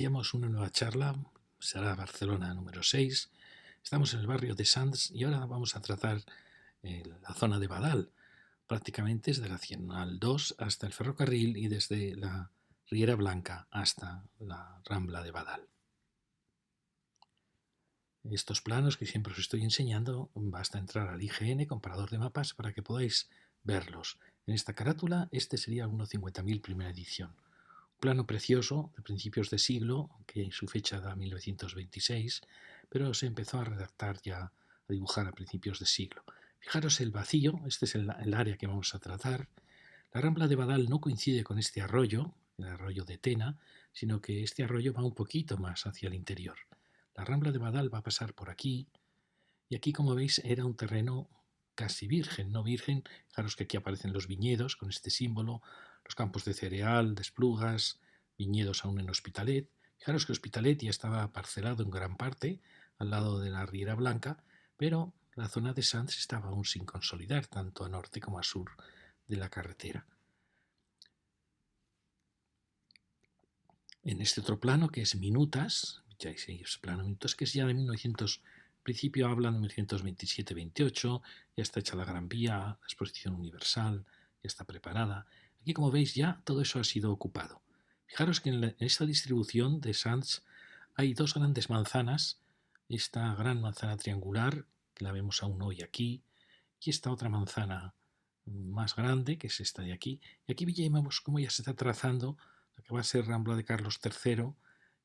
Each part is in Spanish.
Iniciamos una nueva charla, será Barcelona número 6. Estamos en el barrio de Sants y ahora vamos a tratar la zona de Badal, prácticamente desde la Nacional 2 hasta el ferrocarril y desde la Riera Blanca hasta la Rambla de Badal. Estos planos que siempre os estoy enseñando, basta entrar al IGN, comparador de mapas, para que podáis verlos. En esta carátula, este sería el 1.50.000 primera edición. Plano precioso de principios de siglo, que su fecha da 1926, pero se empezó a redactar ya, a dibujar a principios de siglo. Fijaros el vacío, este es el área que vamos a tratar. La Rambla de Badal no coincide con este arroyo, el arroyo de Tena, sino que este arroyo va un poquito más hacia el interior. La Rambla de Badal va a pasar por aquí, y aquí, como veis, era un terreno casi virgen, no virgen. Fijaros que aquí aparecen los viñedos con este símbolo, los campos de cereal, de Esplugas, viñedos aún en Hospitalet. Fijaros que Hospitalet ya estaba parcelado en gran parte al lado de la Riera Blanca, pero la zona de Sants estaba aún sin consolidar, tanto a norte como a sur de la carretera. En este otro plano, que es Minutas, ya es plano Minutas, que es ya de 1900, en principio hablan de 1927-28, ya está hecha la Gran Vía, la exposición universal, ya está preparada. Aquí, como veis, ya todo eso ha sido ocupado. Fijaros que en esta distribución de Sants hay dos grandes manzanas, esta gran manzana triangular, que la vemos aún hoy aquí, y esta otra manzana más grande, que es esta de aquí. Y aquí vemos cómo ya se está trazando la que va a ser Rambla de Carlos III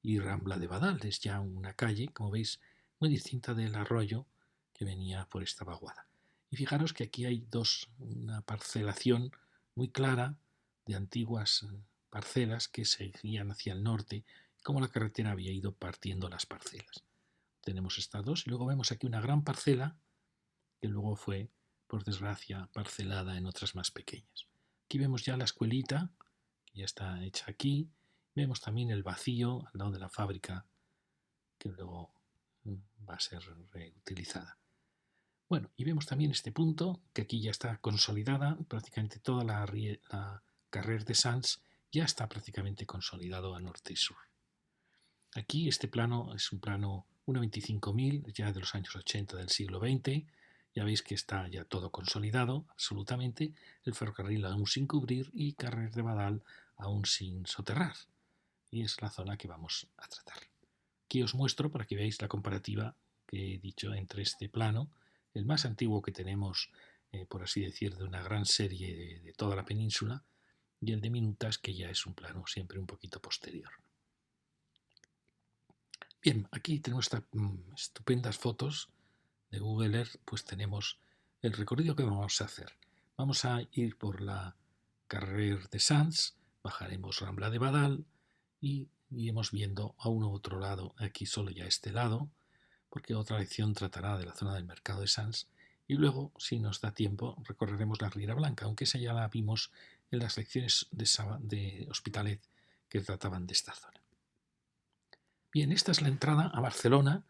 y Rambla de Badal. Es ya una calle, como veis, muy distinta del arroyo que venía por esta vaguada. Y fijaros que aquí hay una parcelación muy clara de antiguas parcelas que seguían hacia el norte, como la carretera había ido partiendo las parcelas. Tenemos estas dos y luego vemos aquí una gran parcela que luego fue, por desgracia, parcelada en otras más pequeñas. Aquí vemos ya la escuelita, que ya está hecha aquí. Vemos también el vacío al lado de la fábrica, que luego va a ser reutilizada. Bueno, y vemos también este punto, que aquí ya está consolidada, prácticamente toda la carrer de Sants ya está prácticamente consolidado a norte y sur. Aquí este plano es un plano 1.25.000, ya de los años 80 del siglo XX. Ya veis que está ya todo consolidado, absolutamente, el ferrocarril aún sin cubrir y Carrer de Badal aún sin soterrar. Y es la zona que vamos a tratar. Aquí os muestro para que veáis la comparativa que he dicho entre este plano, el más antiguo que tenemos, por así decir, de una gran serie de toda la península, y el de Minutas, que ya es un plano siempre un poquito posterior. Bien, aquí tenemos estas estupendas fotos de Google Earth, pues tenemos el recorrido que vamos a hacer. Vamos a ir por la Carrer de Sants, bajaremos Rambla de Badal y iremos viendo a uno u otro lado, aquí solo ya este lado, porque otra lección tratará de la zona del mercado de Sants, y luego, si nos da tiempo, recorreremos la Riera Blanca, aunque esa ya la vimos en las lecciones de Hospitalet que trataban de esta zona. Bien, esta es la entrada a Barcelona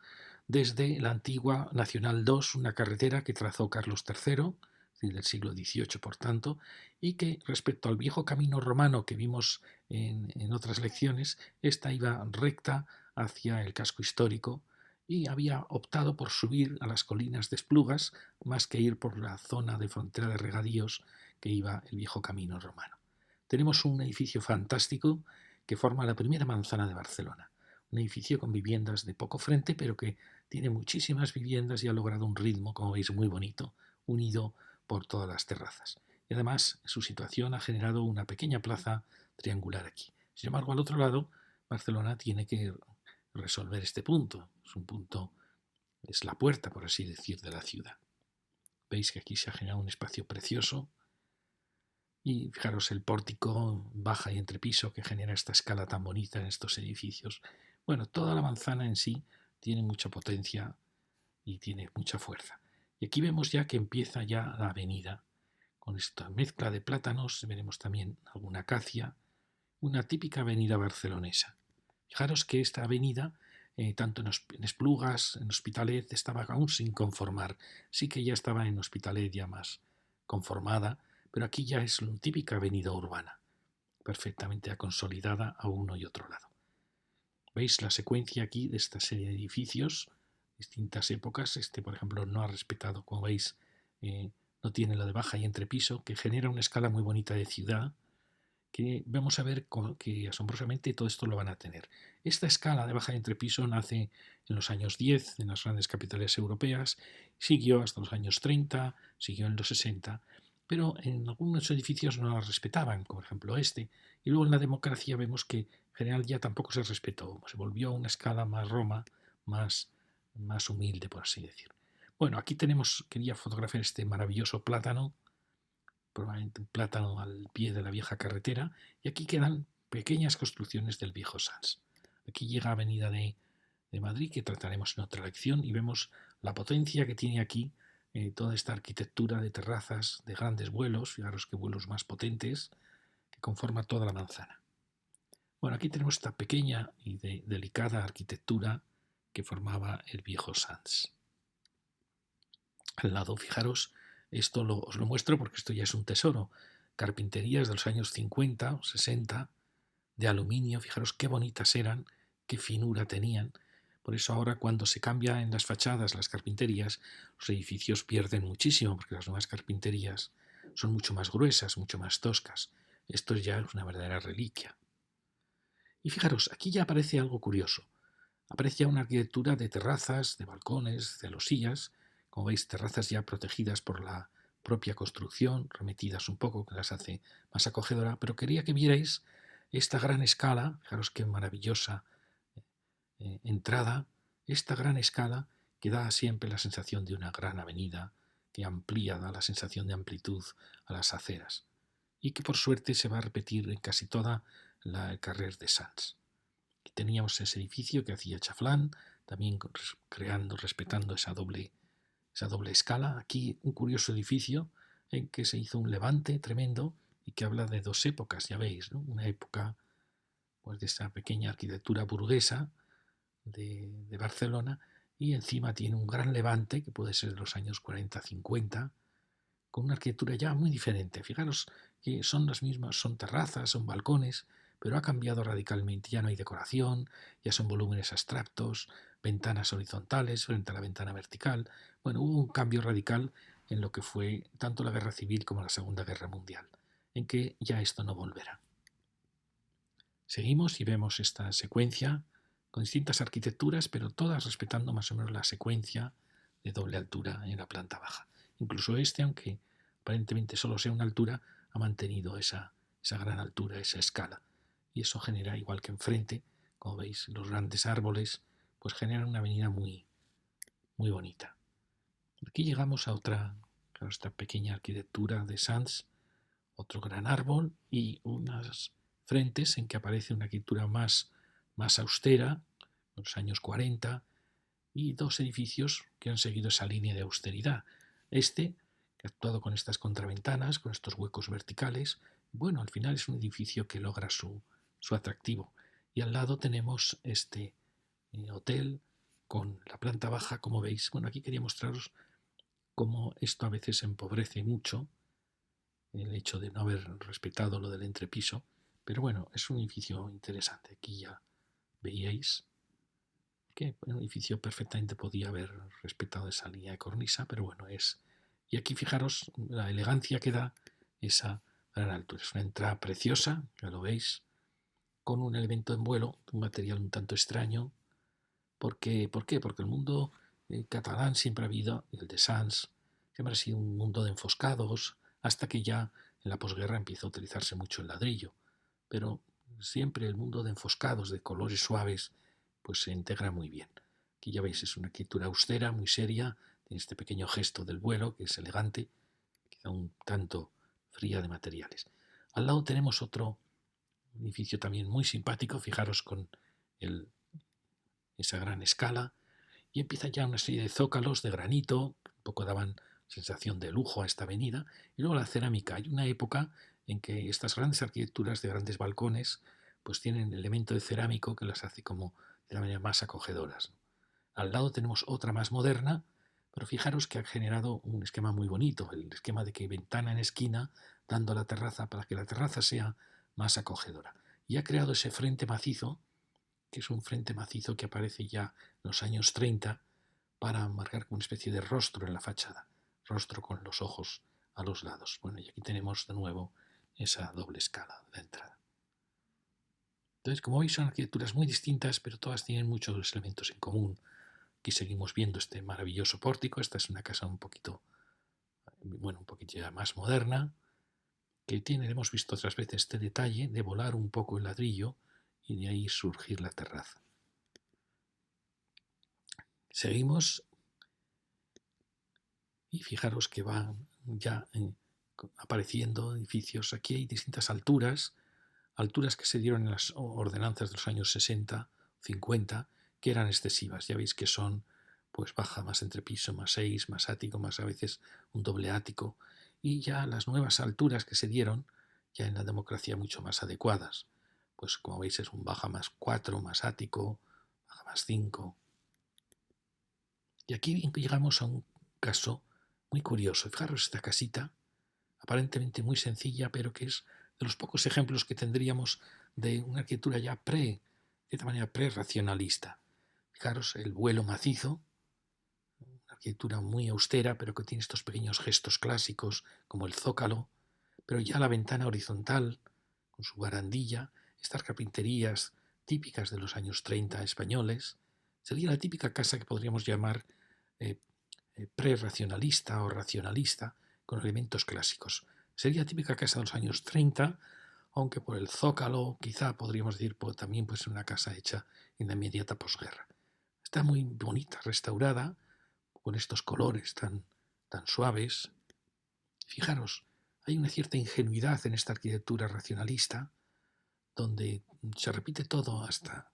desde la antigua Nacional 2, una carretera que trazó Carlos III, del siglo XVIII, por tanto, y que respecto al viejo camino romano que vimos en otras lecciones, esta iba recta hacia el casco histórico y había optado por subir a las colinas de Esplugas más que ir por la zona de frontera de regadíos que iba el viejo camino romano. Tenemos un edificio fantástico que forma la primera manzana de Barcelona. Un edificio con viviendas de poco frente, pero que tiene muchísimas viviendas y ha logrado un ritmo, como veis, muy bonito, unido por todas las terrazas. Y además, su situación ha generado una pequeña plaza triangular aquí. Sin embargo, al otro lado, Barcelona tiene que resolver este punto. Es un punto, es la puerta, por así decir, de la ciudad. Veis que aquí se ha generado un espacio precioso y fijaros el pórtico baja y entrepiso que genera esta escala tan bonita en estos edificios. Bueno, toda la manzana en sí tiene mucha potencia y tiene mucha fuerza. Y aquí vemos ya que empieza ya la avenida, con esta mezcla de plátanos, veremos también alguna acacia, una típica avenida barcelonesa. Fijaros que esta avenida, tanto en Esplugas, en Hospitalet, estaba aún sin conformar. Sí que ya estaba en Hospitalet ya más conformada, pero aquí ya es una típica avenida urbana, perfectamente consolidada a uno y otro lado. Veis la secuencia aquí de esta serie de edificios, distintas épocas. Este, por ejemplo, no ha respetado, como veis, no tiene lo de baja y entrepiso, que genera una escala muy bonita de ciudad, que vamos a ver que asombrosamente todo esto lo van a tener. Esta escala de baja y entrepiso nace en los años 10 en las grandes capitales europeas, siguió hasta los años 30, siguió en los 60, pero en algunos edificios no la respetaban, como por ejemplo este, y luego en la democracia vemos que en general ya tampoco se respetó, se volvió a una escala más Roma, más humilde, por así decir. Bueno, aquí quería fotografiar este maravilloso plátano, probablemente un plátano al pie de la vieja carretera, y aquí quedan pequeñas construcciones del viejo Sanz. Aquí llega Avenida de Madrid, que trataremos en otra lección, y vemos la potencia que tiene aquí toda esta arquitectura de terrazas, de grandes vuelos, fijaros qué vuelos más potentes, que conforma toda la manzana. Bueno, aquí tenemos esta pequeña y delicada arquitectura que formaba el viejo Sanz. Al lado, fijaros, os lo muestro porque esto ya es un tesoro. Carpinterías de los años 50 o 60 de aluminio, fijaros qué bonitas eran, qué finura tenían. Por eso ahora cuando se cambia en las fachadas las carpinterías, los edificios pierden muchísimo porque las nuevas carpinterías son mucho más gruesas, mucho más toscas. Esto ya es una verdadera reliquia. Y fijaros, aquí ya aparece algo curioso. Aparece ya una arquitectura de terrazas, de balcones, de losillas, como veis, terrazas ya protegidas por la propia construcción, remetidas un poco, que las hace más acogedora, pero quería que vierais esta gran escala, fijaros qué maravillosa entrada, esta gran escala que da siempre la sensación de una gran avenida, que amplía, da la sensación de amplitud a las aceras, y que por suerte se va a repetir en casi toda la carrer de Sants. Aquí teníamos ese edificio que hacía Chaflán, también respetando esa doble escala. Aquí un curioso edificio en que se hizo un levante tremendo y que habla de dos épocas, ya veis, ¿no? Una época pues, de esa pequeña arquitectura burguesa de Barcelona, y encima tiene un gran levante que puede ser de los años 40-50, con una arquitectura ya muy diferente. Fijaros que son las mismas, son terrazas, son balcones, pero ha cambiado radicalmente. Ya no hay decoración, ya son volúmenes abstractos, ventanas horizontales frente a la ventana vertical. Bueno, hubo un cambio radical en lo que fue tanto la Guerra Civil como la Segunda Guerra Mundial, en que ya esto no volverá. Seguimos y vemos esta secuencia con distintas arquitecturas, pero todas respetando más o menos la secuencia de doble altura en la planta baja. Incluso este, aunque aparentemente solo sea una altura, ha mantenido esa gran altura, esa escala. Y eso genera, igual que enfrente, como veis, los grandes árboles, pues generan una avenida muy, muy bonita. Aquí llegamos a esta pequeña arquitectura de Sants, otro gran árbol y unas frentes en que aparece una arquitectura más austera, en los años 40, y dos edificios que han seguido esa línea de austeridad. Este, que ha actuado con estas contraventanas, con estos huecos verticales, bueno, al final es un edificio que logra su atractivo. Y al lado tenemos este hotel con la planta baja, como veis. Bueno, aquí quería mostraros cómo esto a veces empobrece mucho, el hecho de no haber respetado lo del entrepiso, pero bueno, es un edificio interesante. Aquí ya veíais que un edificio perfectamente podía haber respetado esa línea de cornisa, pero bueno, es... Y aquí fijaros la elegancia que da esa gran altura. Es una entrada preciosa, ya lo veis, con un elemento en vuelo, un material un tanto extraño. ¿Por qué? Porque el mundo catalán siempre ha habido, el de Sants, siempre ha sido un mundo de enfoscados, hasta que ya en la posguerra empieza a utilizarse mucho el ladrillo. Pero siempre el mundo de enfoscados, de colores suaves, pues se integra muy bien. Aquí ya veis, es una arquitectura austera, muy seria, tiene este pequeño gesto del vuelo, que es elegante, quizá un tanto fría de materiales. Al lado tenemos otro edificio también muy simpático, fijaros con esa gran escala, y empieza ya una serie de zócalos de granito, que un poco daban sensación de lujo a esta avenida, y luego la cerámica. Hay una época en que estas grandes arquitecturas de grandes balcones pues tienen elemento de cerámico que las hace como de la manera más acogedoras. Al lado tenemos otra más moderna, pero fijaros que ha generado un esquema muy bonito, el esquema de que ventana en esquina dando a la terraza para que la terraza sea más acogedora. Y ha creado ese frente macizo que es un frente macizo que aparece ya en los años 30 para marcar una especie de rostro en la fachada, rostro con los ojos a los lados. Bueno, y aquí tenemos de nuevo esa doble escala de la entrada. Entonces, como veis, son arquitecturas muy distintas, pero todas tienen muchos elementos en común. Aquí seguimos viendo este maravilloso pórtico. Esta es una casa un poquito ya más moderna, que tiene, hemos visto otras veces este detalle de volar un poco el ladrillo y de ahí surgir la terraza. Seguimos y fijaros que van ya apareciendo edificios. Aquí hay distintas alturas que se dieron en las ordenanzas de los años 60, 50, que eran excesivas. Ya veis que son pues baja más entrepiso, más 6, más ático, más a veces un doble ático. Y ya las nuevas alturas que se dieron, ya en la democracia mucho más adecuadas. Pues como veis es un baja más 4, más ático, baja más 5. Y aquí llegamos a un caso muy curioso. Fijaros esta casita, aparentemente muy sencilla, pero que es de los pocos ejemplos que tendríamos de una arquitectura ya de cierta manera pre-racionalista. Fijaros el vuelo macizo, una arquitectura muy austera, pero que tiene estos pequeños gestos clásicos, como el zócalo, pero ya la ventana horizontal, con su barandilla, estas carpinterías típicas de los años 30 españoles, sería la típica casa que podríamos llamar eh, pre-racionalista o racionalista, con elementos clásicos. Sería la típica casa de los años 30, aunque por el zócalo, quizá podríamos decir también pues una casa hecha en la inmediata posguerra. Está muy bonita, restaurada, con estos colores tan suaves. Fijaros, hay una cierta ingenuidad en esta arquitectura racionalista, donde se repite todo hasta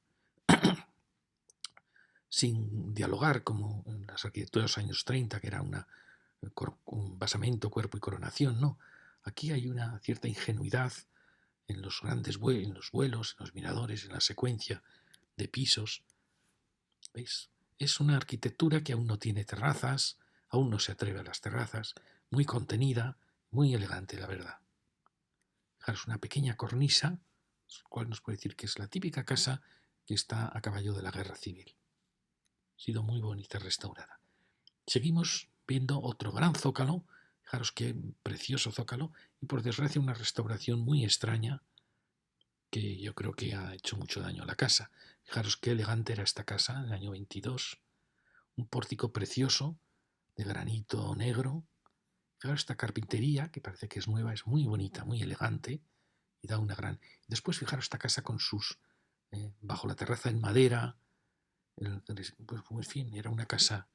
sin dialogar como en las arquitecturas de los años 30, que era un basamento, cuerpo y coronación, no. Aquí hay una cierta ingenuidad en los grandes en los vuelos, en los miradores, en la secuencia de pisos. ¿Veis? Es una arquitectura que aún no tiene terrazas, aún no se atreve a las terrazas, muy contenida, muy elegante, la verdad. Fijaros, una pequeña cornisa, lo cual nos puede decir que es la típica casa que está a caballo de la guerra civil. Ha sido muy bonita restaurada. Seguimos viendo otro gran zócalo. Fijaros qué precioso zócalo. Y por desgracia una restauración muy extraña que yo creo que ha hecho mucho daño a la casa. Fijaros qué elegante era esta casa en el año 22. Un pórtico precioso de granito negro. Fijaros esta carpintería que parece que es nueva, es muy bonita, muy elegante y da una gran... Después fijaros esta casa con sus... bajo la terraza en madera. Pues, en fin, era una casa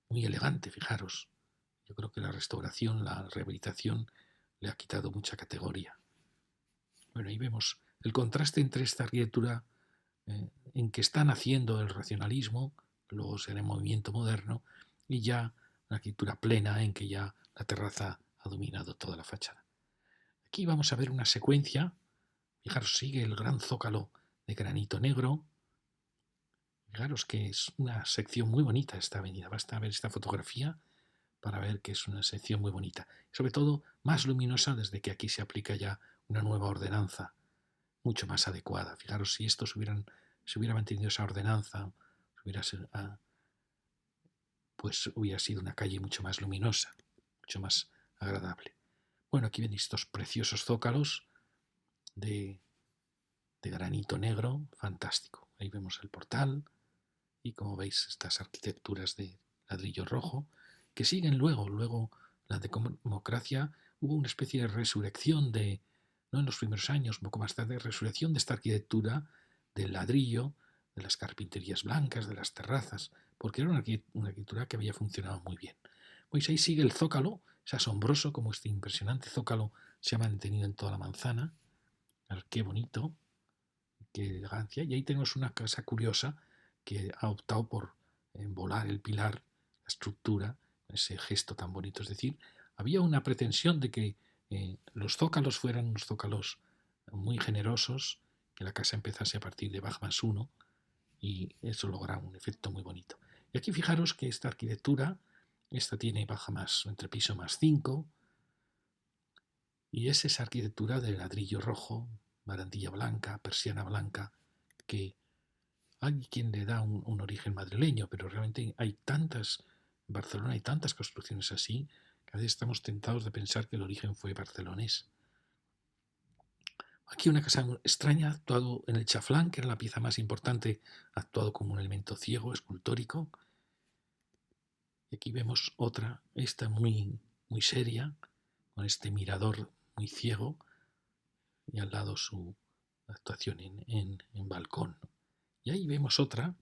muy elegante, fijaros. Yo creo que la restauración, la rehabilitación le ha quitado mucha categoría. Bueno, ahí vemos el contraste entre esta arquitectura en que está naciendo el racionalismo, luego será el movimiento moderno, y ya la arquitectura plena en que ya la terraza ha dominado toda la fachada. Aquí vamos a ver una secuencia. Fijaros, sigue el gran zócalo de granito negro. Fijaros que es una sección muy bonita esta avenida. Basta ver esta fotografía para ver que es una sección muy bonita. Sobre todo más luminosa desde que aquí se aplica ya una nueva ordenanza mucho más adecuada. Fijaros, si se hubiera mantenido esa ordenanza, pues hubiera sido una calle mucho más luminosa, mucho más agradable. Bueno, aquí ven estos preciosos zócalos de granito negro, fantástico. Ahí vemos el portal y como veis estas arquitecturas de ladrillo rojo que siguen luego la democracia hubo una especie de resurrección no en los primeros años, un poco más tarde, resurrección de esta arquitectura del ladrillo, de las carpinterías blancas, de las terrazas, porque era una arquitectura que había funcionado muy bien. Pues ahí sigue el zócalo, es asombroso como este impresionante zócalo se ha mantenido en toda la manzana. A ver, qué bonito, qué elegancia. Y ahí tenemos una casa curiosa que ha optado por volar el pilar, la estructura, ese gesto tan bonito. Es decir, había una pretensión de que los zócalos fueran unos zócalos muy generosos, que la casa empezase a partir de Bach más 1 y eso logra un efecto muy bonito. Y aquí fijaros que esta arquitectura, esta tiene baja más, entrepiso más 5 y es esa arquitectura de ladrillo rojo, barandilla blanca, persiana blanca, que Hay quien le da un origen madrileño, pero realmente hay tantas, en Barcelona hay tantas construcciones así, que a veces estamos tentados de pensar que el origen fue barcelonés. Aquí una casa extraña, actuado en el chaflán, que era la pieza más importante, actuado como un elemento ciego, escultórico. Y aquí vemos otra, esta muy, muy seria, con este mirador muy ciego, y al lado su actuación en balcón. Y ahí vemos otra,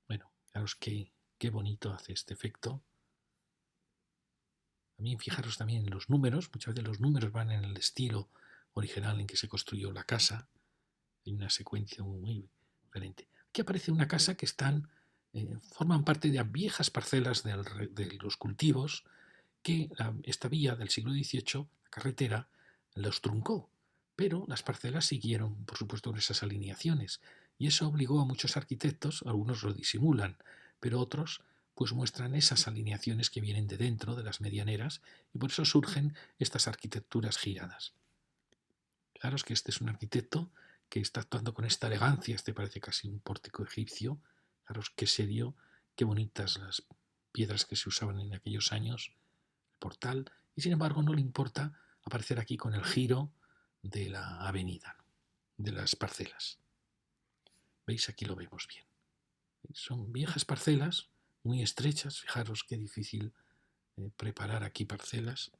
bueno, fijaros qué bonito hace este efecto. También fijaros también en los números, muchas veces los números van en el estilo original en que se construyó la casa. Hay una secuencia muy diferente. Aquí aparece una casa que forman parte de viejas parcelas de los cultivos que esta vía del siglo XVIII, la carretera, los truncó. Pero las parcelas siguieron, por supuesto, con esas alineaciones. Y eso obligó a muchos arquitectos, algunos lo disimulan, pero otros pues muestran esas alineaciones que vienen de dentro de las medianeras y por eso surgen estas arquitecturas giradas. Claro, es que este es un arquitecto que está actuando con esta elegancia, este parece casi un pórtico egipcio. Fijaros qué serio, qué bonitas las piedras que se usaban en aquellos años, el portal, y sin embargo no le importa aparecer aquí con el giro de la avenida, de las parcelas. ¿Veis? Aquí lo vemos bien. Son viejas parcelas, muy estrechas, fijaros qué difícil preparar aquí parcelas.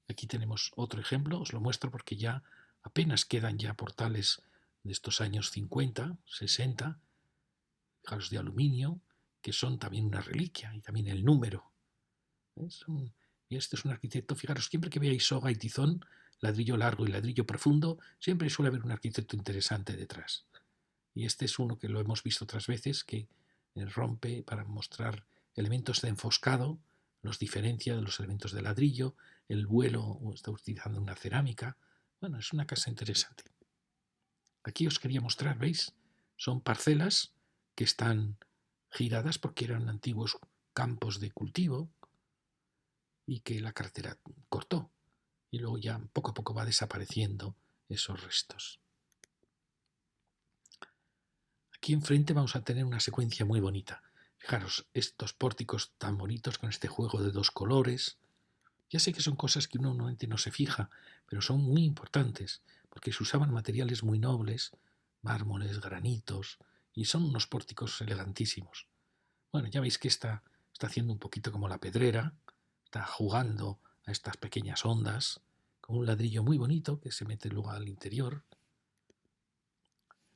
Aquí tenemos otro ejemplo, os lo muestro porque ya apenas quedan ya portales de estos años 50, 60, fijaros de aluminio, que son también una reliquia, y también el número. Y este es un arquitecto, fijaros, siempre que veáis soga y tizón, ladrillo largo y ladrillo profundo, siempre suele haber un arquitecto interesante detrás. Y este es uno que lo hemos visto otras veces, que rompe para mostrar elementos de enfoscado, los diferencia de los elementos de ladrillo, el vuelo está utilizando una cerámica. Bueno, es una casa interesante. Aquí os quería mostrar, ¿veis? Son parcelas que están giradas porque eran antiguos campos de cultivo y que la carretera cortó. Y luego ya poco a poco va desapareciendo esos restos. Aquí enfrente vamos a tener una secuencia muy bonita. Fijaros, estos pórticos tan bonitos con este juego de dos colores. Ya sé que son cosas que uno normalmente no se fija, pero son muy importantes, porque se usaban materiales muy nobles, mármoles, granitos, y son unos pórticos elegantísimos. Bueno, ya veis que está haciendo un poquito como la pedrera, está jugando a estas pequeñas ondas, con un ladrillo muy bonito que se mete luego al interior.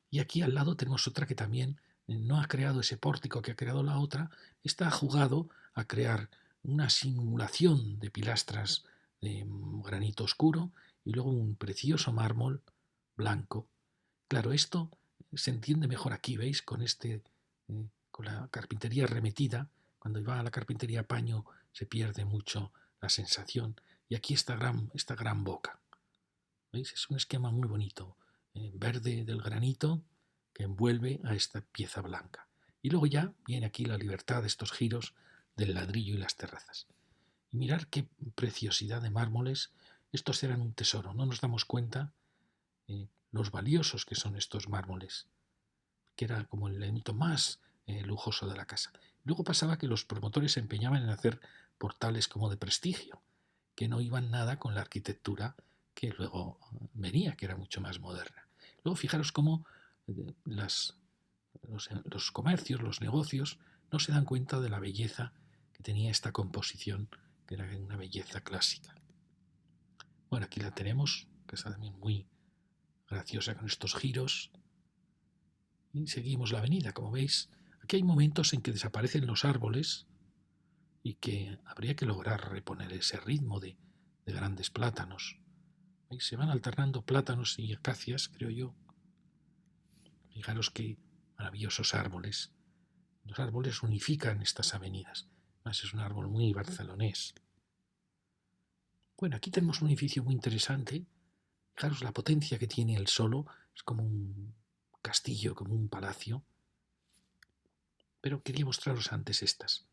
Y aquí al lado tenemos otra que también no ha creado ese pórtico que ha creado la otra, está jugado a crear una simulación de pilastras de granito oscuro y luego un precioso mármol blanco. Claro, esto se entiende mejor aquí, ¿veis? Con la carpintería remetida, cuando va a la carpintería a paño se pierde mucho la sensación. Y aquí esta gran boca. ¿Veis? Es un esquema muy bonito, verde del granito que envuelve a esta pieza blanca. Y luego ya viene aquí la libertad de estos giros del ladrillo y las terrazas. Y mirar qué preciosidad de mármoles. Estos eran un tesoro. No nos damos cuenta los valiosos que son estos mármoles, que era como el elemento más lujoso de la casa. Luego pasaba que los promotores se empeñaban en hacer portales como de prestigio, que no iban nada con la arquitectura que luego venía, que era mucho más moderna. Luego fijaros cómo los comercios, los negocios, no se dan cuenta de la belleza que tenía esta composición, que era una belleza clásica. Bueno, aquí la tenemos, que está también muy graciosa con estos giros. Y seguimos la avenida, como veis. Aquí hay momentos en que desaparecen los árboles y que habría que lograr reponer ese ritmo de grandes plátanos. ¿Veis? Se van alternando plátanos y acacias, creo yo. Fijaros qué maravillosos árboles. Los árboles unifican estas avenidas. Además es un árbol muy barcelonés. Bueno, aquí tenemos un edificio muy interesante. Fijaros la potencia que tiene él solo. Es como un castillo, como un palacio. Pero quería mostraros antes estas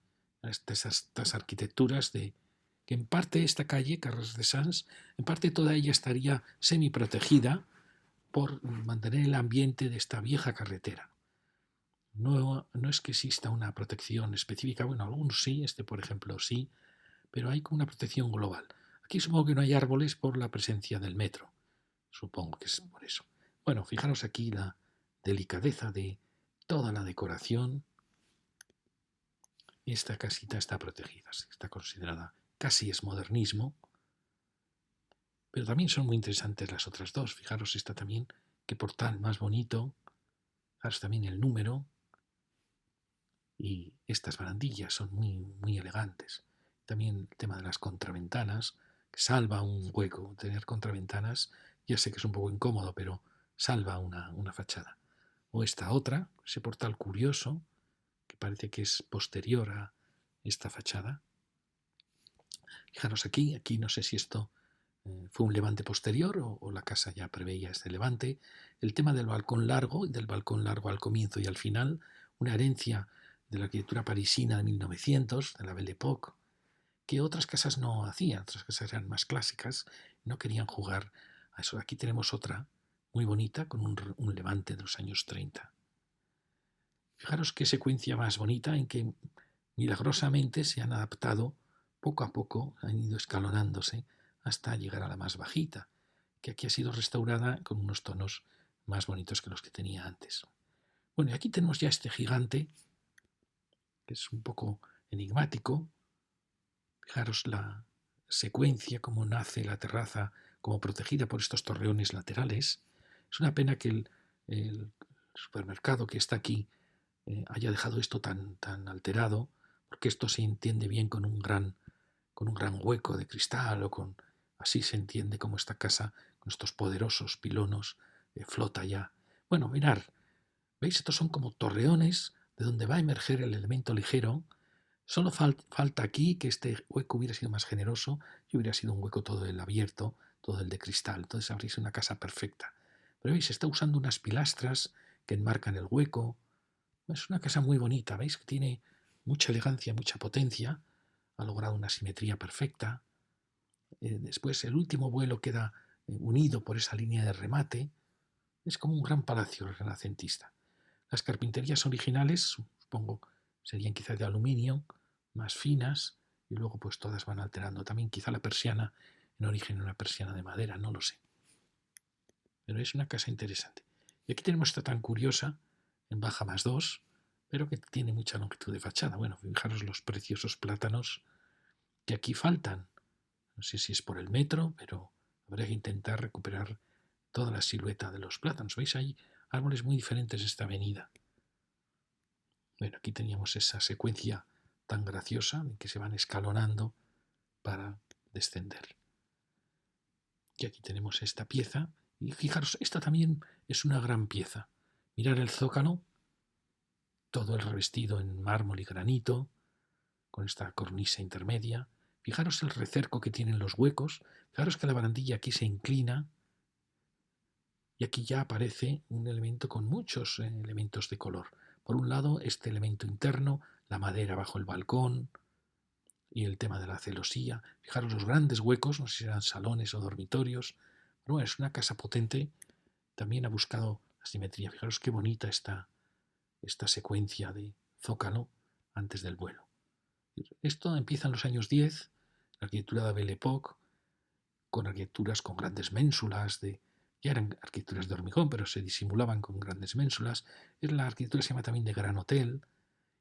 arquitecturas que en parte esta calle, Carrers de Sants, en parte toda ella estaría semi-protegida por mantener el ambiente de esta vieja carretera. no es que exista una protección específica, bueno, algunos sí, este por ejemplo sí, pero hay como una protección global. Aquí supongo que no hay árboles por la presencia del metro, supongo que es por eso. Bueno, fijaros aquí la delicadeza de toda la decoración. Esta casita está protegida, está considerada, casi es modernismo, pero también son muy interesantes las otras dos. Fijaros esta también, qué portal más bonito. Fijaros también el número, y estas barandillas son muy, muy elegantes. También el tema de las contraventanas, que salva un hueco. Tener contraventanas, ya sé que es un poco incómodo, pero salva una fachada. O esta otra, ese portal curioso, que parece que es posterior a esta fachada. Fijaros aquí no sé si esto fue un levante posterior o la casa ya preveía este levante. El tema del balcón largo y del balcón largo al comienzo y al final, una herencia de la arquitectura parisina de 1900, de la Belle Époque, que otras casas no hacían, otras casas eran más clásicas, no querían jugar a eso. Aquí tenemos otra muy bonita con un levante de los años 30. Fijaros qué secuencia más bonita en que milagrosamente se han adaptado poco a poco, han ido escalonándose hasta llegar a la más bajita, que aquí ha sido restaurada con unos tonos más bonitos que los que tenía antes. Bueno, y aquí tenemos ya este gigante, que es un poco enigmático. Fijaros la secuencia, cómo nace la terraza, como protegida por estos torreones laterales. Es una pena que el supermercado que está aquí haya dejado esto tan alterado, porque esto se entiende bien con un gran hueco de cristal o con así se entiende como esta casa con estos poderosos pilonos flota ya. Bueno, mirar, ¿veis? Estos son como torreones de donde va a emerger el elemento ligero. Solo falta aquí que este hueco hubiera sido más generoso y hubiera sido un hueco todo el abierto, todo el de cristal. Entonces habría sido una casa perfecta. Pero veis, está usando unas pilastras que enmarcan el hueco. Es una casa muy bonita, ¿veis? Que tiene mucha elegancia, mucha potencia. Ha logrado una simetría perfecta. Después el último vuelo queda unido por esa línea de remate. Es como un gran palacio renacentista. Las carpinterías originales, supongo, serían quizá de aluminio, más finas, y luego pues todas van alterando. También quizá la persiana, en origen una persiana de madera, no lo sé. Pero es una casa interesante. Y aquí tenemos esta tan curiosa, en baja más 2, pero que tiene mucha longitud de fachada. Bueno, fijaros los preciosos plátanos que aquí faltan. No sé si es por el metro, pero habrá que intentar recuperar toda la silueta de los plátanos. ¿Veis? Hay árboles muy diferentes en esta avenida. Bueno, aquí teníamos esa secuencia tan graciosa en que se van escalonando para descender. Y aquí tenemos esta pieza. Y fijaros, esta también es una gran pieza. Mirar el zócalo, todo el revestido en mármol y granito, con esta cornisa intermedia. Fijaros el recerco que tienen los huecos. Fijaros que la barandilla aquí se inclina. Y aquí ya aparece un elemento con muchos elementos de color. Por un lado, este elemento interno, la madera bajo el balcón y el tema de la celosía. Fijaros los grandes huecos, no sé si eran salones o dormitorios. Pero bueno, es una casa potente. También ha buscado la simetría. Fijaros qué bonita está esta secuencia de zócalo antes del vuelo. Esto empieza en los años 10, la arquitectura de Belle Époque, con arquitecturas con grandes ménsulas, ya eran arquitecturas de hormigón, pero se disimulaban con grandes ménsulas. La arquitectura se llama también de Gran Hotel,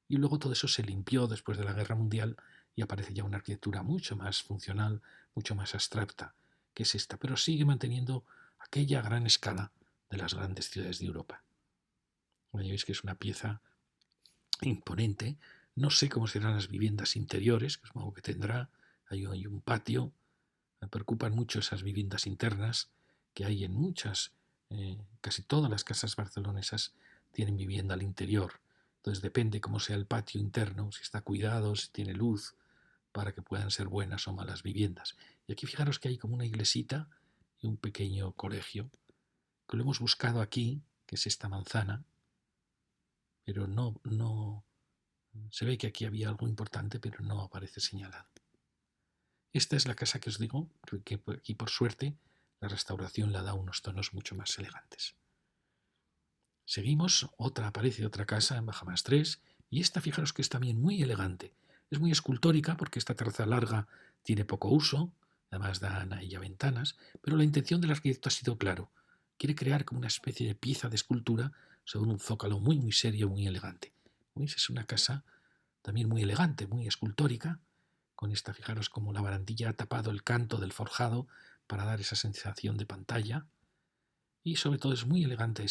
y luego todo eso se limpió después de la Guerra Mundial y aparece ya una arquitectura mucho más funcional, mucho más abstracta, que es esta, pero sigue manteniendo aquella gran escala de las grandes ciudades de Europa. Ya veis que es una pieza imponente. No sé cómo serán las viviendas interiores, que supongo que tendrá. Hay un patio. Me preocupan mucho esas viviendas internas que hay en muchas, casi todas las casas barcelonesas tienen vivienda al interior. Entonces depende cómo sea el patio interno, si está cuidado, si tiene luz, para que puedan ser buenas o malas viviendas. Y aquí fijaros que hay como una iglesita y un pequeño colegio, que lo hemos buscado aquí, que es esta manzana, pero no se ve que aquí había algo importante, pero no aparece señalado. Esta es la casa que os digo, que aquí por suerte la restauración le da unos tonos mucho más elegantes. Seguimos, aparece otra casa en Baja más 3 y esta, fijaros que es también muy elegante. Es muy escultórica porque esta terraza larga tiene poco uso, además dan a ella ventanas, pero la intención del arquitecto ha sido claro. Quiere crear como una especie de pieza de escultura sobre un zócalo muy, muy serio, muy elegante. ¿Veis? Es una casa también muy elegante, muy escultórica, con esta, fijaros como la barandilla ha tapado el canto del forjado para dar esa sensación de pantalla. Y sobre todo es muy elegante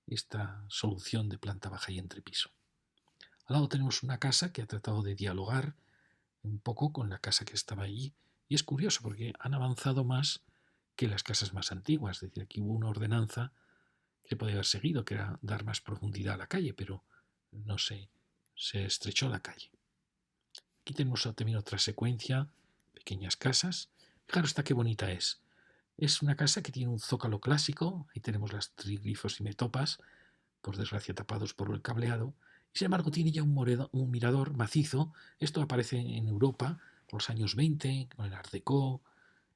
esta solución de planta baja y entrepiso. Al lado tenemos una casa que ha tratado de dialogar un poco con la casa que estaba allí. Y es curioso porque han avanzado más que las casas más antiguas. Es decir, aquí hubo una ordenanza que podía haber seguido, que era dar más profundidad a la calle, pero no se estrechó la calle. Aquí tenemos también otra secuencia, pequeñas casas. Fijaros esta qué bonita es. Es una casa que tiene un zócalo clásico, ahí tenemos las triglifos y metopas, por desgracia tapados por el cableado, y sin embargo tiene ya un mirador macizo. Esto aparece en Europa por los años 20, con el Art Deco,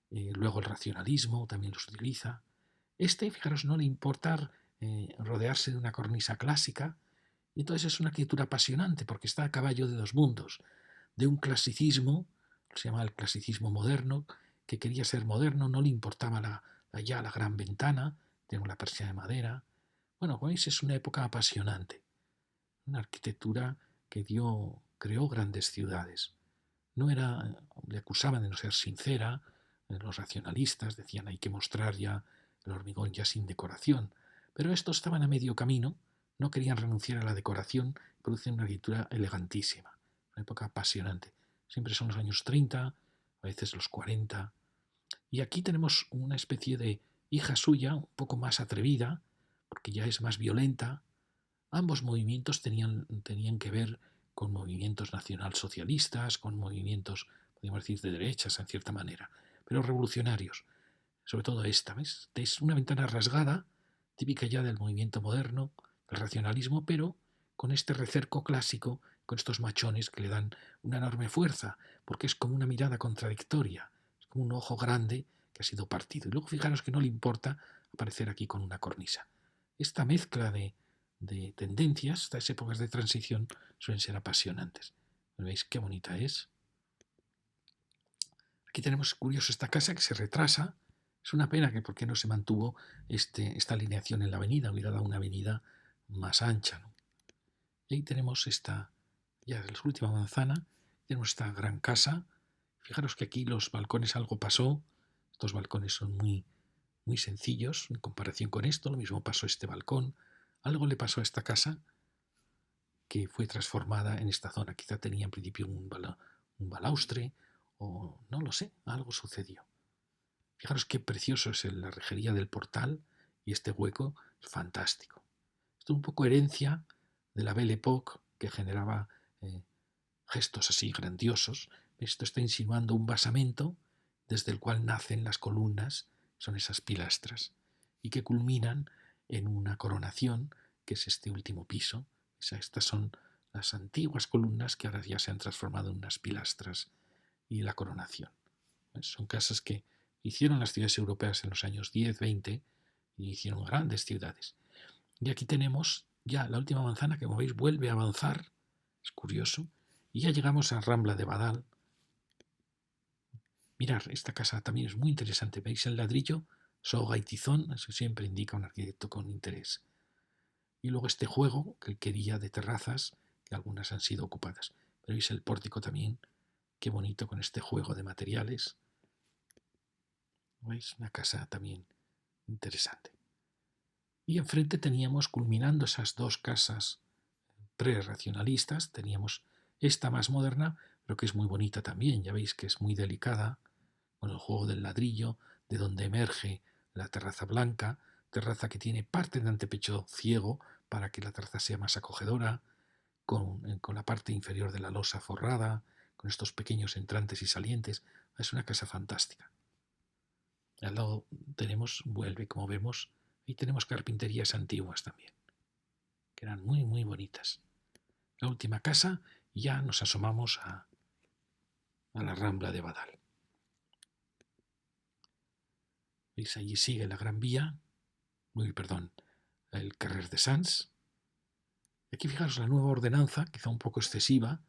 luego el racionalismo también los utiliza. Fijaros, no le importa rodearse de una cornisa clásica, y entonces es una arquitectura apasionante porque está a caballo de dos mundos, de un clasicismo, se llama el clasicismo moderno, que quería ser moderno, no le importaba la gran ventana, tengo la persiana de madera. Bueno, como veis, es una época apasionante, una arquitectura que creó grandes ciudades. No era, le acusaban de no ser sincera, los racionalistas decían hay que mostrar ya el hormigón ya sin decoración, pero estos estaban a medio camino, no querían renunciar a la decoración, producen una arquitectura elegantísima, una época apasionante. Siempre son los años 30, a veces los 40, y aquí tenemos una especie de hija suya, un poco más atrevida, porque ya es más violenta. Ambos movimientos tenían que ver con movimientos nacionalsocialistas, con movimientos, podríamos decir, de derechas en cierta manera, pero revolucionarios. Sobre todo esta, ¿ves? Es una ventana rasgada, típica ya del movimiento moderno, del racionalismo, pero con este recerco clásico, con estos machones que le dan una enorme fuerza, porque es como una mirada contradictoria, es como un ojo grande que ha sido partido. Y luego fijaros que no le importa aparecer aquí con una cornisa. Esta mezcla de tendencias, estas épocas de transición, suelen ser apasionantes. ¿Veis qué bonita es? Aquí tenemos curioso esta casa que se retrasa. Es una pena que por qué no se mantuvo esta alineación en la avenida, hubiera dado una avenida más ancha, ¿no? Y ahí tenemos ya es la última manzana, tenemos esta gran casa. Fijaros que aquí los balcones algo pasó. Estos balcones son muy, muy sencillos en comparación con esto. Lo mismo pasó este balcón. Algo le pasó a esta casa que fue transformada en esta zona. Quizá tenía en principio un balaustre o no lo sé, algo sucedió. Fijaros qué precioso es la rejería del portal y este hueco es fantástico. Esto es un poco herencia de la Belle Époque que generaba gestos así grandiosos. Esto está insinuando un basamento desde el cual nacen las columnas, son esas pilastras, y que culminan en una coronación, que es este último piso. Estas son las antiguas columnas que ahora ya se han transformado en unas pilastras y la coronación. Son casas que hicieron las ciudades europeas en los años 10, 20 y hicieron grandes ciudades. Y aquí tenemos ya la última manzana que, como veis, vuelve a avanzar. Es curioso. Y ya llegamos a Rambla de Badal. Mirad, esta casa también es muy interesante. ¿Veis el ladrillo? Soga y tizón. Eso siempre indica un arquitecto con interés. Y luego este juego que él quería de terrazas, que algunas han sido ocupadas. Pero veis el pórtico también. Qué bonito con este juego de materiales. ¿Veis? Una casa también interesante. Y enfrente teníamos, culminando esas dos casas pre-racionalistas, teníamos esta más moderna, pero que es muy bonita también. Ya veis que es muy delicada, con el juego del ladrillo, de donde emerge la terraza blanca, terraza que tiene parte de antepecho ciego para que la terraza sea más acogedora, con la parte inferior de la losa forrada, con estos pequeños entrantes y salientes. Es una casa fantástica. Al lado vuelve, como vemos, y tenemos carpinterías antiguas también, que eran muy, muy bonitas. La última casa y ya nos asomamos a la Rambla de Badal. ¿Veis? Allí sigue la Gran Vía, perdón, el Carrer de Sants. Aquí fijaros la nueva ordenanza, quizá un poco excesiva.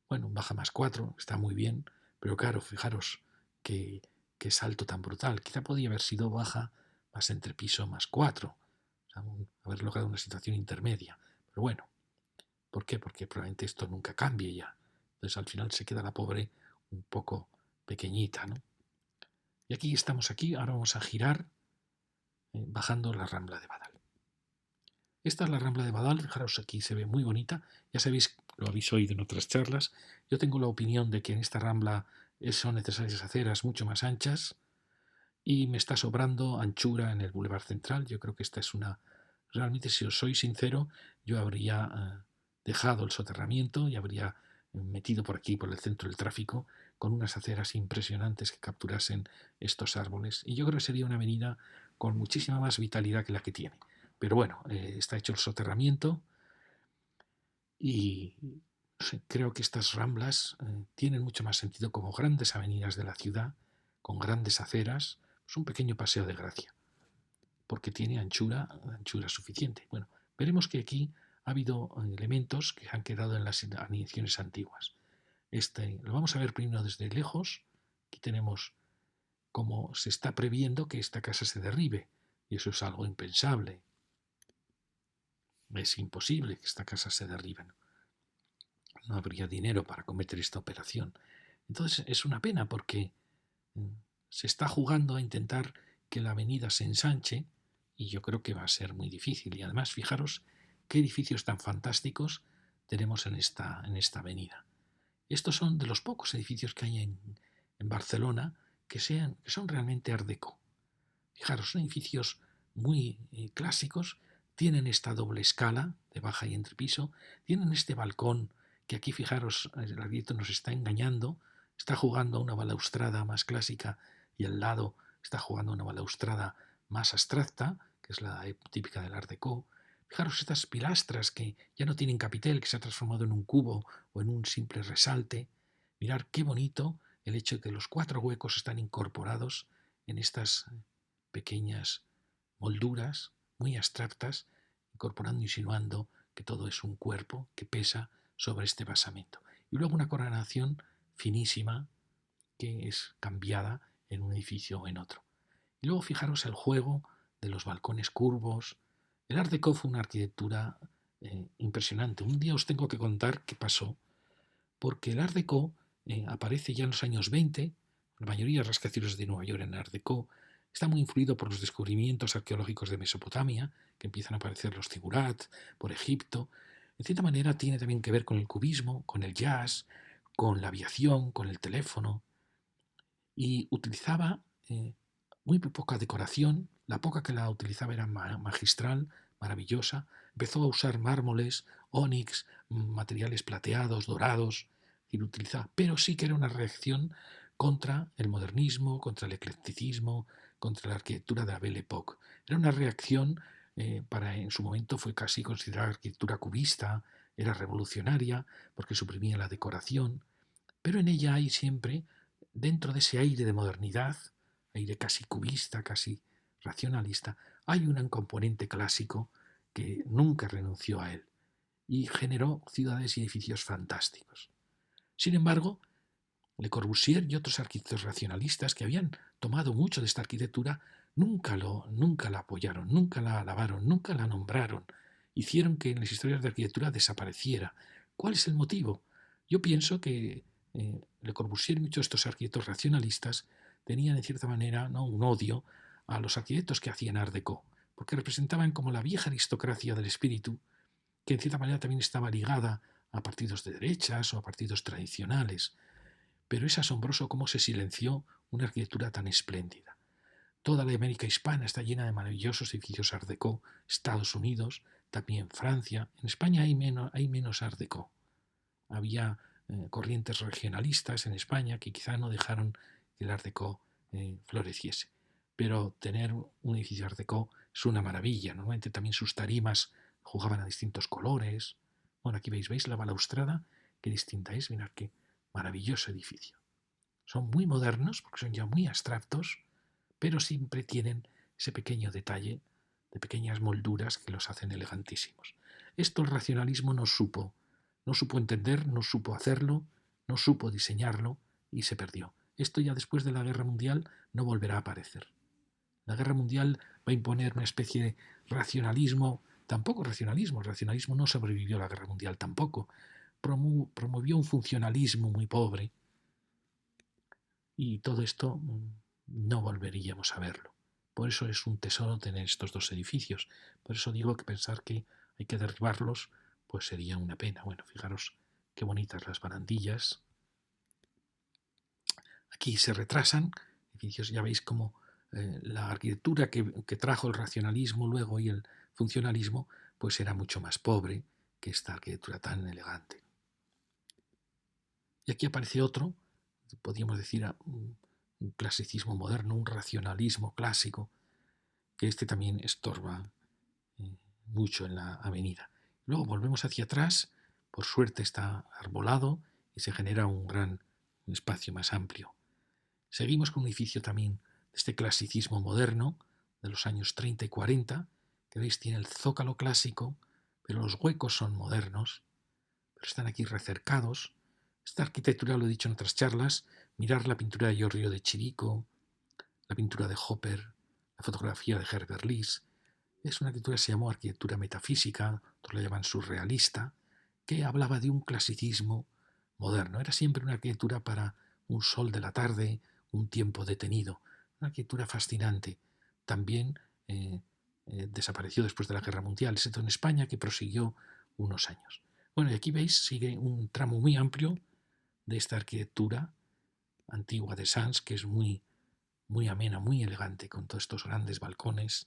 Bueno, baja +4, está muy bien, pero claro, fijaros qué salto tan brutal. Quizá podía haber sido baja más entrepiso +4, o sea, haber logrado una situación intermedia. Pero bueno, ¿por qué? Porque probablemente esto nunca cambie ya. Entonces al final se queda la pobre un poco pequeñita, ¿no? Y aquí estamos ahora vamos a girar bajando la Rambla de Badal. Esta es la Rambla de Badal, fijaros aquí se ve muy bonita, ya sabéis, lo habéis oído en otras charlas, yo tengo la opinión de que en esta Rambla son necesarias aceras mucho más anchas y me está sobrando anchura en el Boulevard Central. Yo creo que esta es realmente si os soy sincero, yo habría dejado el soterramiento y habría metido por aquí, por el centro del tráfico, con unas aceras impresionantes que capturasen estos árboles. Y yo creo que sería una avenida con muchísima más vitalidad que la que tiene. Pero bueno, está hecho el soterramiento y no sé, creo que estas ramblas tienen mucho más sentido como grandes avenidas de la ciudad, con grandes aceras, pues un pequeño paseo de gracia, porque tiene anchura suficiente. Bueno, veremos que aquí ha habido elementos que han quedado en las anidaciones antiguas. Lo vamos a ver primero desde lejos. Aquí tenemos cómo se está previendo que esta casa se derribe, y eso es algo impensable. Es imposible que esta casa se derribe. No habría dinero para cometer esta operación. Entonces es una pena porque se está jugando a intentar que la avenida se ensanche y yo creo que va a ser muy difícil. Y además, fijaros qué edificios tan fantásticos tenemos en esta avenida. Estos son de los pocos edificios que hay en Barcelona que son realmente Art Deco. Fijaros, son edificios muy clásicos, tienen esta doble escala de baja y entrepiso, tienen este balcón que aquí, fijaros, el arquitecto nos está engañando, está jugando a una balaustrada más clásica y al lado está jugando a una balaustrada más abstracta, que es la típica del Art Deco. Fijaros estas pilastras que ya no tienen capitel, que se ha transformado en un cubo o en un simple resalte. Mirar qué bonito el hecho de que los 4 huecos están incorporados en estas pequeñas molduras muy abstractas, incorporando, insinuando que todo es un cuerpo que pesa sobre este basamento. Y luego una coronación finísima que es cambiada en un edificio o en otro. Y luego fijaros el juego de los balcones curvos. El Art Deco fue una arquitectura impresionante. Un día os tengo que contar qué pasó, porque el Art Deco aparece ya en los años 20, la mayoría de rascacielos de Nueva York en Art Deco, está muy influido por los descubrimientos arqueológicos de Mesopotamia, que empiezan a aparecer los zigurat, por Egipto. En cierta manera tiene también que ver con el cubismo, con el jazz, con la aviación, con el teléfono, y utilizaba muy poca decoración, la poca que la utilizaba era magistral, maravillosa, empezó a usar mármoles, ónix, materiales plateados, dorados, y lo utilizaba, pero sí que era una reacción contra el modernismo, contra el eclecticismo, contra la arquitectura de la Belle Époque. Era una reacción en su momento fue casi considerada arquitectura cubista, era revolucionaria porque suprimía la decoración, pero en ella hay siempre, dentro de ese aire de modernidad, aire casi cubista, casi racionalista, hay un componente clásico que nunca renunció a él y generó ciudades y edificios fantásticos. Sin embargo, Le Corbusier y otros arquitectos racionalistas que habían tomado mucho de esta arquitectura nunca la apoyaron, nunca la alabaron, nunca la nombraron. Hicieron que en las historias de arquitectura desapareciera. ¿Cuál es el motivo? Yo pienso que Le Corbusier y muchos de estos arquitectos racionalistas tenían en cierta manera, ¿no?, un odio a los arquitectos que hacían Art Deco, porque representaban como la vieja aristocracia del espíritu, que en cierta manera también estaba ligada a partidos de derechas o a partidos tradicionales. Pero es asombroso cómo se silenció una arquitectura tan espléndida. Toda la América hispana está llena de maravillosos edificios Art Deco, Estados Unidos, también Francia. En España hay menos Art Deco. Había corrientes regionalistas en España que quizá no dejaron que el Art Deco floreciese. Pero tener un edificio Art Deco es una maravilla. Normalmente también sus tarimas jugaban a distintos colores. Bueno, aquí veis la balaustrada, qué distinta es. Mirad qué maravilloso edificio. Son muy modernos porque son ya muy abstractos, pero siempre tienen ese pequeño detalle de pequeñas molduras que los hacen elegantísimos. Esto el racionalismo no supo entender, no supo hacerlo, no supo diseñarlo y se perdió. Esto ya después de la Guerra Mundial no volverá a aparecer. La Guerra Mundial va a imponer una especie de racionalismo, tampoco racionalismo, el racionalismo no sobrevivió a la Guerra Mundial tampoco, promovió un funcionalismo muy pobre y todo esto no volveríamos a verlo. Por eso es un tesoro tener estos dos edificios. Por eso digo que pensar que hay que derribarlos, pues sería una pena. Bueno, fijaros qué bonitas las barandillas. Aquí se retrasan edificios, ya veis cómo la arquitectura que trajo el racionalismo luego y el funcionalismo, pues era mucho más pobre que esta arquitectura tan elegante. Y aquí aparece otro, podríamos decir un clasicismo moderno, un racionalismo clásico, que este también estorba mucho en la avenida. Luego volvemos hacia atrás, por suerte está arbolado y se genera un gran espacio más amplio. Seguimos con un edificio también de este clasicismo moderno, de los años 30 y 40, que veis tiene el zócalo clásico, pero los huecos son modernos, pero están aquí recercados. Esta arquitectura, lo he dicho en otras charlas, mirar la pintura de Giorgio de Chirico, la pintura de Hopper, la fotografía de Herbert Lees, es una arquitectura que se llamó arquitectura metafísica, otros la llaman surrealista, que hablaba de un clasicismo moderno. Era siempre una arquitectura para un sol de la tarde, un tiempo detenido. Una arquitectura fascinante. También desapareció después de la Guerra Mundial, excepto en España, que prosiguió unos años. Bueno, y aquí veis, sigue un tramo muy amplio de esta arquitectura antigua de Sants, que es muy, muy amena, muy elegante, con todos estos grandes balcones.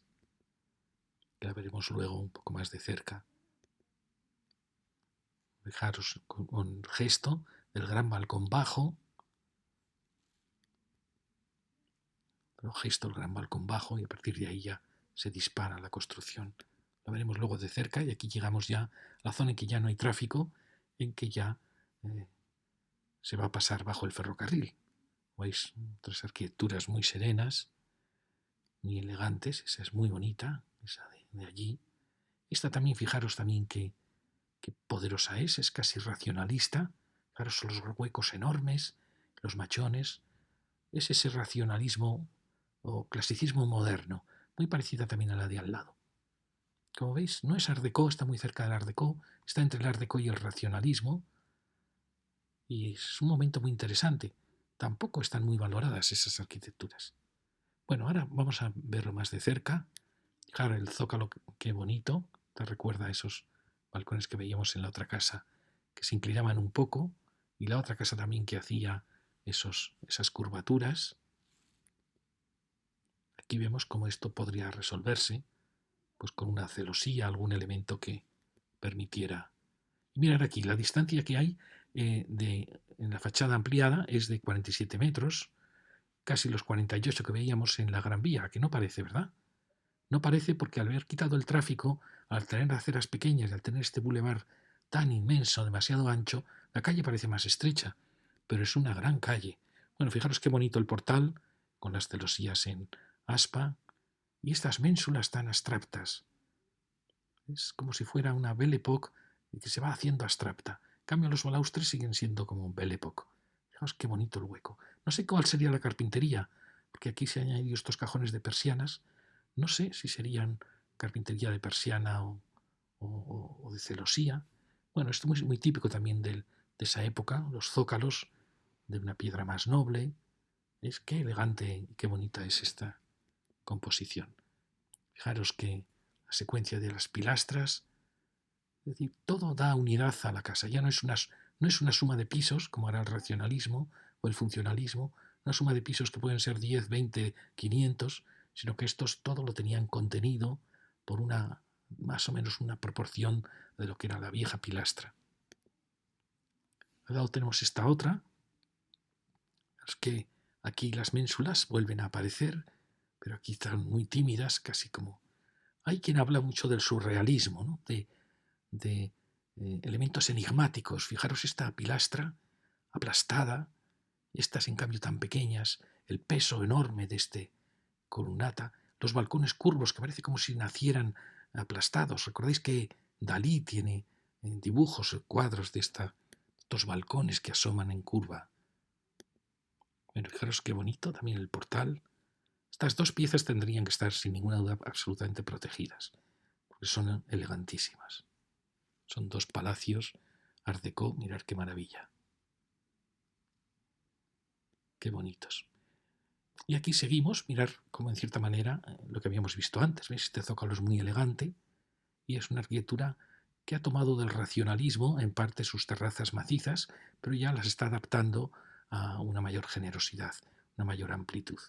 La veremos luego un poco más de cerca. Fijaros con el gesto del gran balcón bajo. El gesto del gran balcón bajo y a partir de ahí ya se dispara la construcción. Lo veremos luego de cerca y aquí llegamos ya a la zona en que ya no hay tráfico, en que ya se va a pasar bajo el ferrocarril. Veis otras arquitecturas muy serenas, muy elegantes. Esa es muy bonita, esa de allí. Esta también, fijaros también qué poderosa es casi racionalista. Fijaros los huecos enormes, los machones. Es ese racionalismo o clasicismo moderno, muy parecida también a la de al lado. Como veis, no es Art Deco, está muy cerca del Art Deco, está entre el Art Deco y el racionalismo, y es un momento muy interesante. Tampoco están muy valoradas esas arquitecturas. Bueno, ahora vamos a verlo más de cerca. Fijaros el zócalo, qué bonito, te recuerda a esos balcones que veíamos en la otra casa, que se inclinaban un poco, y la otra casa también que hacía esas curvaturas. Aquí vemos cómo esto podría resolverse, pues con una celosía, algún elemento que permitiera. Y mirad aquí, la distancia que hay en la fachada ampliada es de 47 metros, casi los 48 que veíamos en la Gran Vía, que no parece, ¿verdad? No parece porque al haber quitado el tráfico, al tener aceras pequeñas y al tener este bulevar tan inmenso, demasiado ancho, la calle parece más estrecha, pero es una gran calle. Bueno, fijaros qué bonito el portal, con las celosías en aspa, y estas ménsulas tan abstractas. Es como si fuera una Belle Époque que se va haciendo abstracta. En cambio, los balaustres siguen siendo como un Belle Époque. Fijaos qué bonito el hueco. No sé cuál sería la carpintería, porque aquí se han añadido estos cajones de persianas. No sé si serían carpintería de persiana o de celosía. Bueno, esto es muy típico también de esa época, los zócalos de una piedra más noble. Es qué elegante y qué bonita es esta composición. Fijaros que la secuencia de las pilastras, es decir, todo da unidad a la casa. Ya no es una suma de pisos, como era el racionalismo o el funcionalismo, una suma de pisos que pueden ser 10, 20, 500, sino que estos todo lo tenían contenido por una, más o menos una proporción de lo que era la vieja pilastra. Al lado tenemos esta otra, es que aquí las ménsulas vuelven a aparecer, pero aquí están muy tímidas, casi como... Hay quien habla mucho del surrealismo, ¿no? de elementos enigmáticos. Fijaros esta pilastra aplastada, estas en cambio tan pequeñas, el peso enorme de este columnata. los balcones curvos que parece como si nacieran aplastados. ¿Recordáis que Dalí tiene en dibujos, cuadros de estos balcones que asoman en curva? Bueno, fijaros qué bonito también el portal. Estas dos piezas tendrían que estar sin ninguna duda absolutamente protegidas, porque son elegantísimas. Son dos palacios Art Deco, mirad qué maravilla. Qué bonitos. Y aquí seguimos, mirar como en cierta manera lo que habíamos visto antes. ¿Veis? Este zócalo es muy elegante y es una arquitectura que ha tomado del racionalismo en parte sus terrazas macizas, pero ya las está adaptando a una mayor generosidad, una mayor amplitud.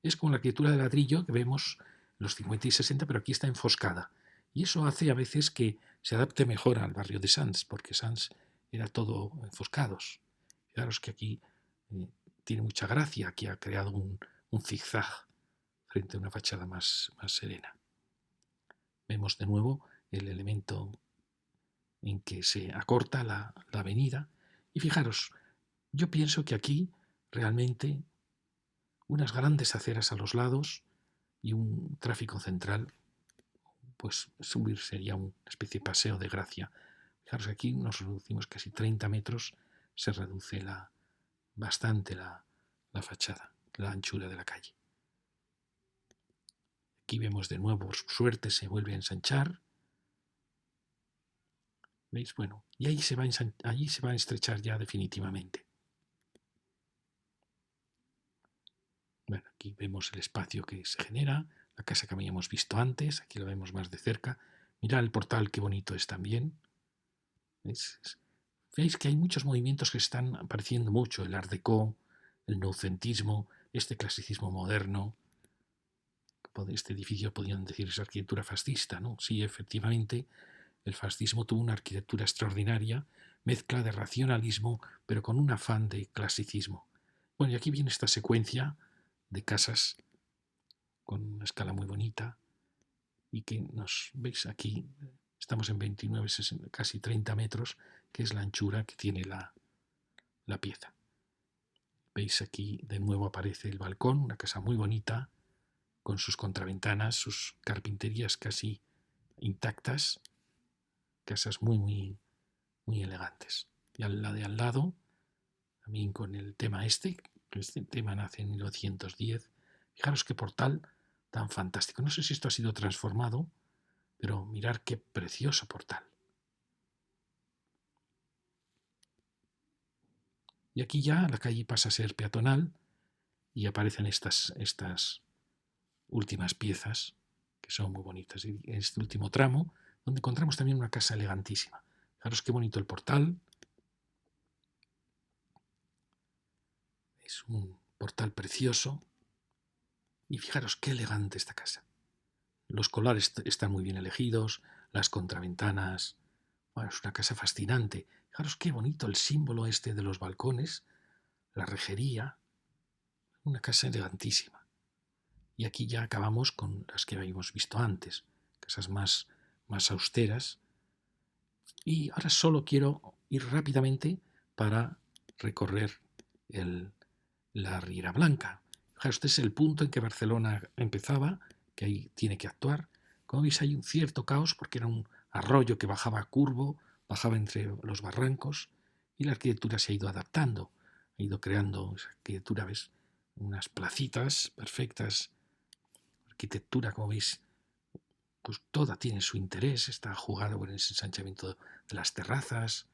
Es como la arquitectura de ladrillo que vemos en los 50 y 60, pero aquí está enfoscada. Y eso hace a veces que se adapte mejor al barrio de Sants, porque Sants era todo enfoscados. Fijaros que aquí tiene mucha gracia, que ha creado un zigzag frente a una fachada más serena. Vemos de nuevo el elemento en que se acorta la avenida. Y fijaros, yo pienso que aquí realmente unas grandes aceras a los lados y un tráfico central, pues subir sería una especie de paseo de gracia. Fijaros, aquí nos reducimos casi 30 metros, se reduce bastante la fachada, la anchura de la calle. Aquí vemos de nuevo, por suerte, se vuelve a ensanchar. ¿Veis? Bueno, y ahí se va a estrechar ya definitivamente. Bueno, aquí vemos el espacio que se genera, la casa que habíamos visto antes, aquí lo vemos más de cerca. Mirad el portal, qué bonito es también. Veis que hay muchos movimientos que están apareciendo mucho, el Art Deco, el noucentismo, este clasicismo moderno. Este edificio podrían decir es arquitectura fascista, ¿no? Sí, efectivamente, el fascismo tuvo una arquitectura extraordinaria, mezcla de racionalismo, pero con un afán de clasicismo. Bueno, y aquí viene esta secuencia de casas con una escala muy bonita y que veis aquí, estamos en 29, 60, casi 30 metros, que es la anchura que tiene la pieza. Veis aquí de nuevo aparece el balcón, una casa muy bonita, con sus contraventanas, sus carpinterías casi intactas, casas muy elegantes. Y la de al lado, también con el tema este tema nace en 1910. Fijaros qué portal tan fantástico. No sé si esto ha sido transformado, pero mirar qué precioso portal. Y aquí ya la calle pasa a ser peatonal y aparecen estas últimas piezas que son muy bonitas. Y en este último tramo, donde encontramos también una casa elegantísima. Fijaros qué bonito el portal. Es un portal precioso. Y fijaros qué elegante esta casa. Los colores están muy bien elegidos, las contraventanas. Bueno, es una casa fascinante. Fijaros qué bonito el símbolo este de los balcones, la rejería. Una casa elegantísima. Y aquí ya acabamos con las que habíamos visto antes, casas más austeras. Y ahora solo quiero ir rápidamente para recorrer la Riera Blanca. Fijaros, este es el punto en que Barcelona empezaba, que ahí tiene que actuar. Como veis hay un cierto caos porque era un arroyo que bajaba curvo, bajaba entre los barrancos y la arquitectura se ha ido adaptando, ha ido creando esa arquitectura, ¿ves? Unas placitas perfectas, arquitectura, como veis, pues toda tiene su interés, está jugado con ese ensanchamiento de las terrazas.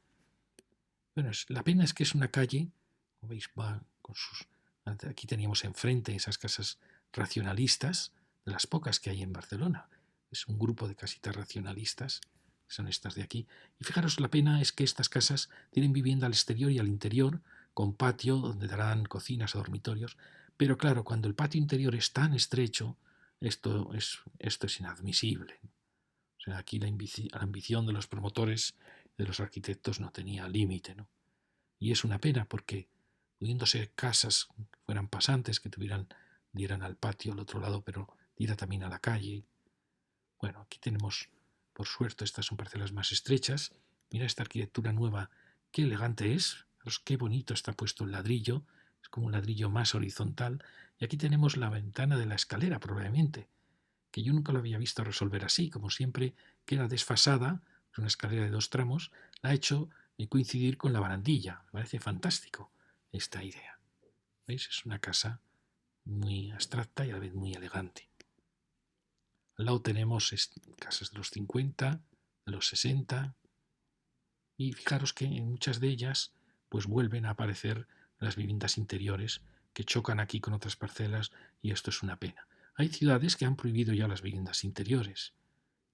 Bueno, la pena es que es una calle, como veis, va con sus... Aquí teníamos enfrente esas casas racionalistas, de las pocas que hay en Barcelona. Es un grupo de casitas racionalistas, son estas de aquí. Y fijaros, la pena es que estas casas tienen vivienda al exterior y al interior, con patio donde darán cocinas o dormitorios. Pero claro, cuando el patio interior es tan estrecho, esto es inadmisible. O sea, aquí la ambición de los promotores, de los arquitectos, no tenía límite, ¿no? Y es una pena porque, pudiéndose casas que fueran pasantes, que dieran al patio al otro lado, pero diera también a la calle. Bueno, aquí tenemos, por suerte, estas son parcelas más estrechas. Mira esta arquitectura nueva, qué elegante es, qué bonito está puesto el ladrillo, es como un ladrillo más horizontal. Y aquí tenemos la ventana de la escalera, probablemente. que yo nunca lo había visto resolver así, como siempre queda desfasada, es una escalera de 2 tramos, la ha hecho coincidir con la barandilla. Me parece fantástico esta idea. ¿Veis? Es una casa muy abstracta y a la vez muy elegante. Al lado tenemos casas de los 50, de los 60, y fijaros que en muchas de ellas pues vuelven a aparecer las viviendas interiores que chocan aquí con otras parcelas, y esto es una pena. Hay ciudades que han prohibido ya las viviendas interiores.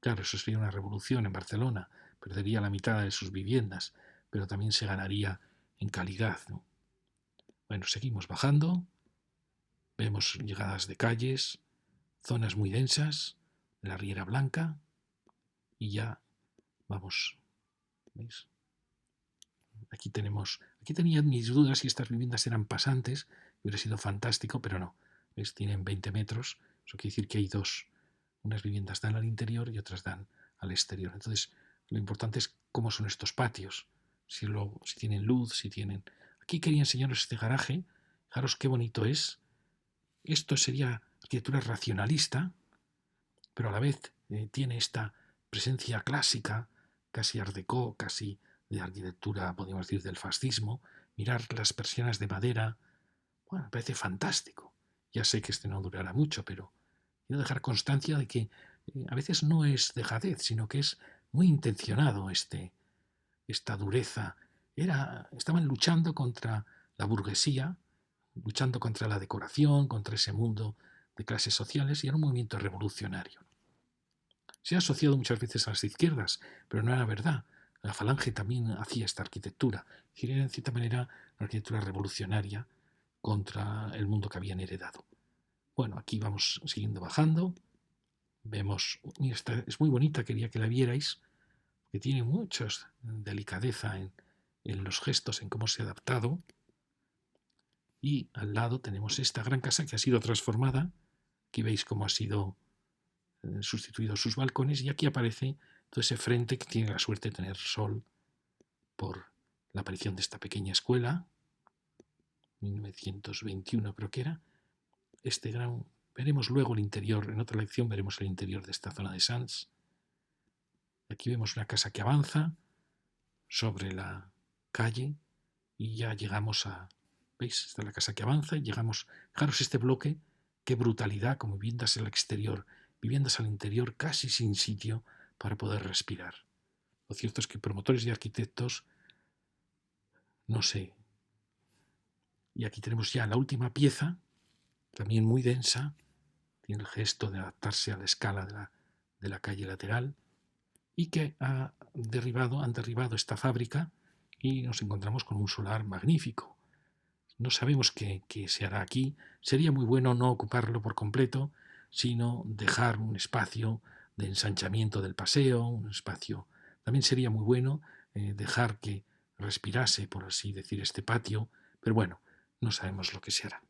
Claro, eso sería una revolución en Barcelona, perdería la mitad de sus viviendas, pero también se ganaría en calidad, ¿no? Bueno, seguimos bajando, vemos llegadas de calles, zonas muy densas, la Riera Blanca, y ya vamos, ¿veis? Aquí tenía mis dudas si estas viviendas eran pasantes, hubiera sido fantástico, pero no. ¿Ves? Tienen 20 metros, eso quiere decir que hay dos. Unas viviendas dan al interior y otras dan al exterior. Entonces, lo importante es cómo son estos patios, si tienen luz, si tienen... Aquí quería enseñaros este garaje, fijaros qué bonito es. Esto sería arquitectura racionalista, pero a la vez tiene esta presencia clásica, casi art déco, casi de arquitectura, podríamos decir, del fascismo. Mirar las persianas de madera, bueno, me parece fantástico. Ya sé que este no durará mucho, pero quiero dejar constancia de que a veces no es dejadez, sino que es muy intencionado esta dureza. Estaban luchando contra la burguesía, luchando contra la decoración, contra ese mundo de clases sociales, y era un movimiento revolucionario. Se ha asociado muchas veces a las izquierdas, pero no era verdad. La Falange también hacía esta arquitectura. Es decir, era en cierta manera una arquitectura revolucionaria contra el mundo que habían heredado. Bueno, aquí vamos siguiendo bajando. Vemos, mira, esta es muy bonita, quería que la vierais, que tiene mucha delicadeza en los gestos, en cómo se ha adaptado. Y al lado tenemos esta gran casa que ha sido transformada. Aquí veis cómo ha sido sustituido sus balcones, y aquí aparece todo ese frente que tiene la suerte de tener sol por la aparición de esta pequeña escuela, 1921 creo que era. Veremos luego el interior, en otra lección veremos el interior de esta zona de Sants. Aquí vemos una casa que avanza sobre la calle y ya llegamos ¿veis? Esta es la casa que avanza y llegamos, fijaros este bloque, qué brutalidad, como viviendas al exterior, viviendas al interior casi sin sitio para poder respirar. Lo cierto es que promotores y arquitectos, no sé. Y aquí tenemos ya la última pieza, también muy densa, tiene el gesto de adaptarse a la escala de la calle lateral, y que han derribado esta fábrica y nos encontramos con un solar magnífico. No sabemos qué se hará aquí. Sería muy bueno no ocuparlo por completo, sino dejar un espacio de ensanchamiento del paseo, un espacio. También sería muy bueno dejar que respirase, por así decir, este patio, pero bueno, no sabemos lo que se hará.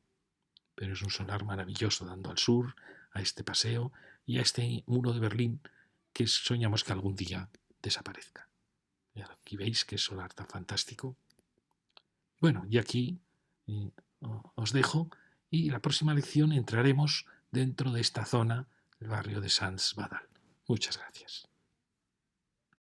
Pero es un solar maravilloso dando al sur, a este paseo y a este muro de Berlín que soñamos que algún día desaparezca. Y aquí veis que solar tan fantástico. Bueno, y aquí os dejo, y la próxima lección entraremos dentro de esta zona, el barrio de Sants Badal. Muchas gracias.